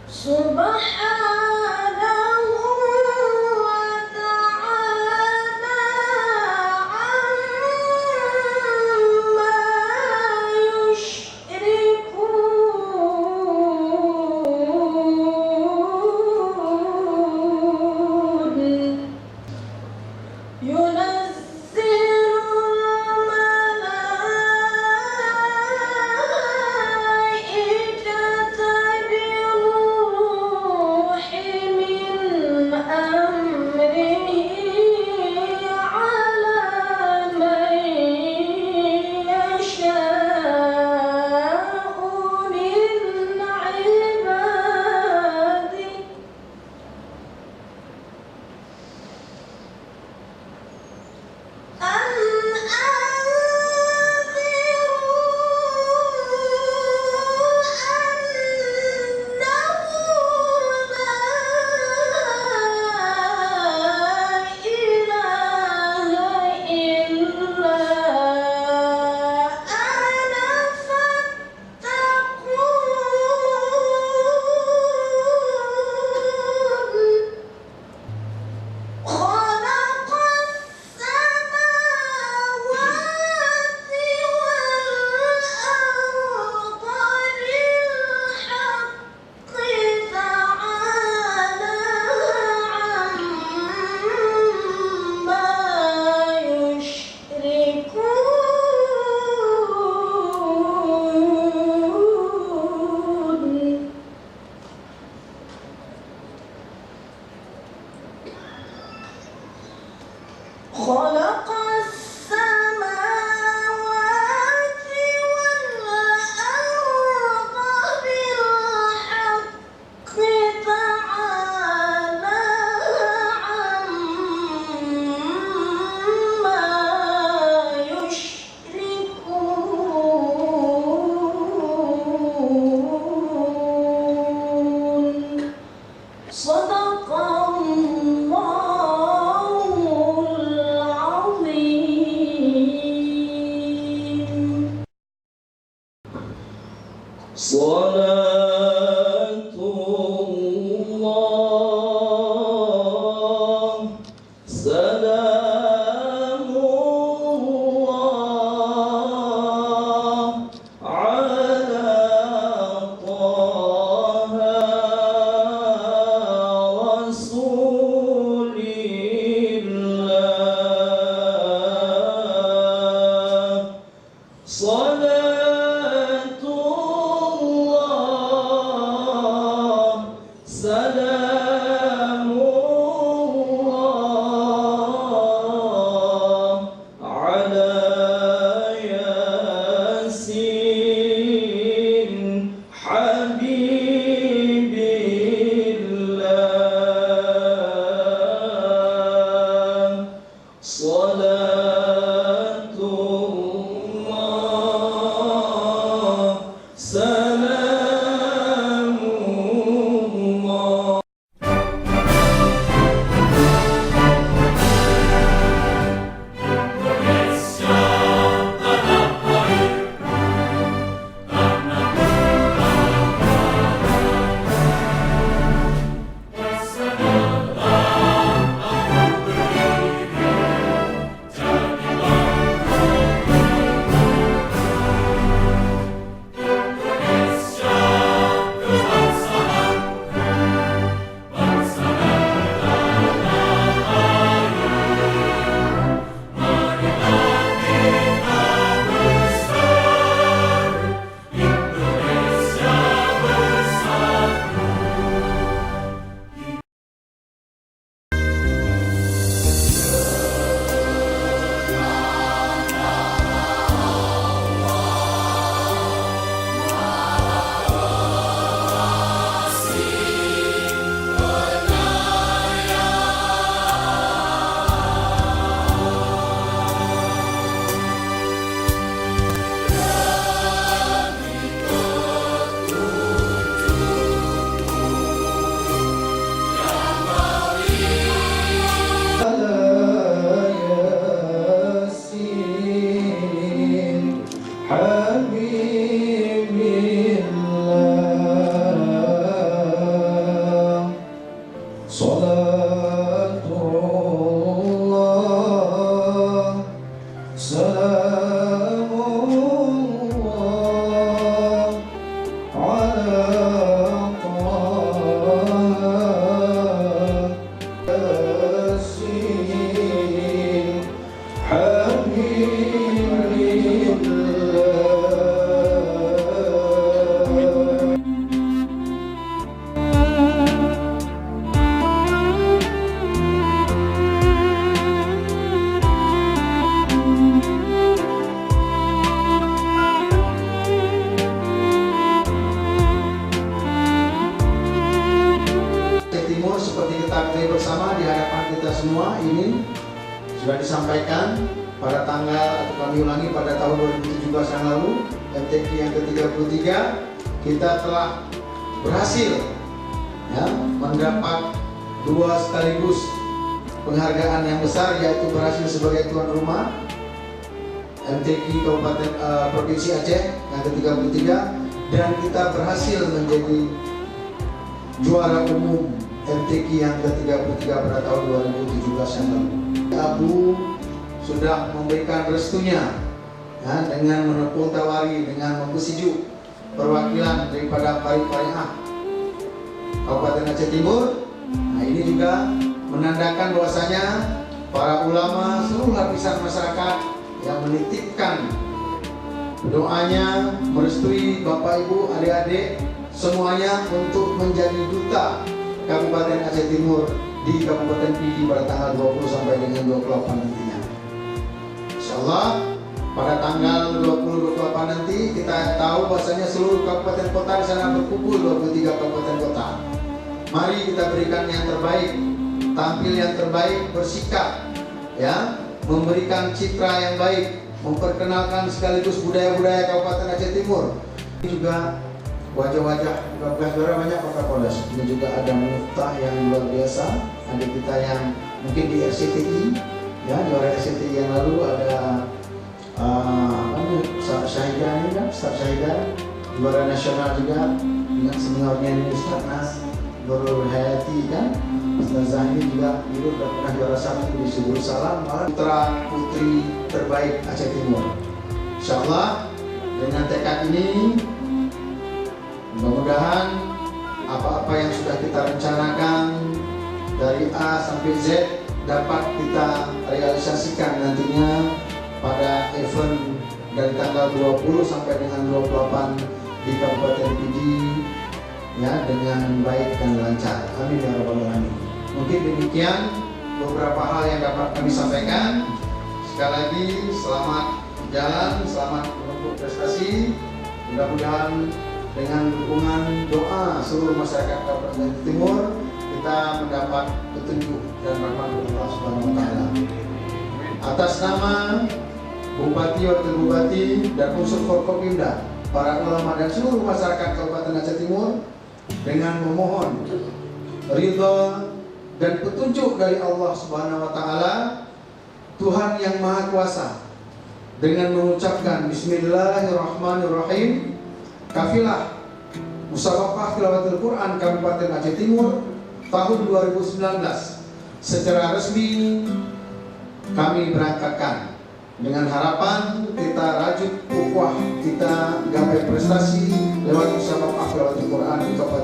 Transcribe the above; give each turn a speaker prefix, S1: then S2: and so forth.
S1: Subhanahu wa ta'ala amma yushrikun. خلق السماوات والأرض بالحق تعالى عما يشركون. صدق صلاة الله سلام الله على طه رسول الله. صلاة الله
S2: sudah disampaikan pada tanggal, atau kami ulangi, pada tahun 2017 yang lalu, MTQ yang ke-33 kita telah berhasil ya, mendapat 2 sekaligus penghargaan yang besar, yaitu berhasil sebagai tuan rumah MTQ Kabupaten Provinsi Aceh yang ke-33, dan kita berhasil menjadi juara umum MTQ yang ke-33 pada tahun 2017 yang lalu. Abu sudah memberikan restunya ya, dengan menepung tawari, dengan mempersejuk perwakilan daripada Pari-Pariah Kabupaten Aceh Timur. Nah, ini juga menandakan bahwasanya para ulama seluruh lapisan masyarakat yang menitipkan doanya, merestui Bapak Ibu, adik-adik semuanya untuk menjadi duta Kabupaten Aceh Timur di Kabupaten Pidi pada tanggal 20 sampai dengan 28 nantinya. Insyaallah pada tanggal 20-28 nanti kita tahu bahwasanya seluruh kabupaten kota di sana berkumpul, 23 kabupaten kota. Mari kita berikan yang terbaik, tampil yang terbaik, bersikap ya, memberikan citra yang baik, memperkenalkan sekaligus budaya-budaya Kabupaten Aceh Timur. Ini juga wajah-wajah 14 juara banyak Pak Kapolres. Ini juga ada Muftah yang luar biasa, ada kita yang mungkin di RCTI ya, juara RCTI yang lalu ada Ustaz Syahidah ini kan, Ustaz Syahidah juara nasional juga dengan seniornya ini Ustaz Nas Nurul Hayati kan, Ustaz Zahni juga dulu pernah juara 1 di Subur Salam, malah putra putri terbaik Aceh Timur. Insyaallah dengan tekad ini mudah-mudahan apa-apa yang sudah kita rencanakan dari A sampai Z dapat kita realisasikan nantinya pada event dari tanggal 20 sampai dengan 28 di Kabupaten Pidi ya, dengan baik dan lancar. Amin ya rabbal alamin. Mungkin demikian beberapa hal yang dapat kami sampaikan. Sekali lagi selamat jalan, selamat menempuh prestasi. Mudah-mudahan dengan dukungan doa seluruh masyarakat Kabupaten Timur kita mendapat petunjuk dan rahmat Allah Subhanahu wa taala. Atas nama Bupati, Wakil Bupati dan unsur Forkopimda, para ulama dan seluruh masyarakat Kabupaten Aceh Timur, dengan memohon ridha dan petunjuk dari Allah Subhanahu wa taala, Tuhan yang Maha Kuasa, dengan mengucapkan Bismillahirrahmanirrahim, kafilah Musabaqah Tilawatul Quran Kabupaten Aceh Timur tahun 2019 secara resmi kami berangkatkan, dengan harapan kita rajut ukhuwah, kita gapai prestasi lewat Musabaqah Tilawatul Quran di Kabupaten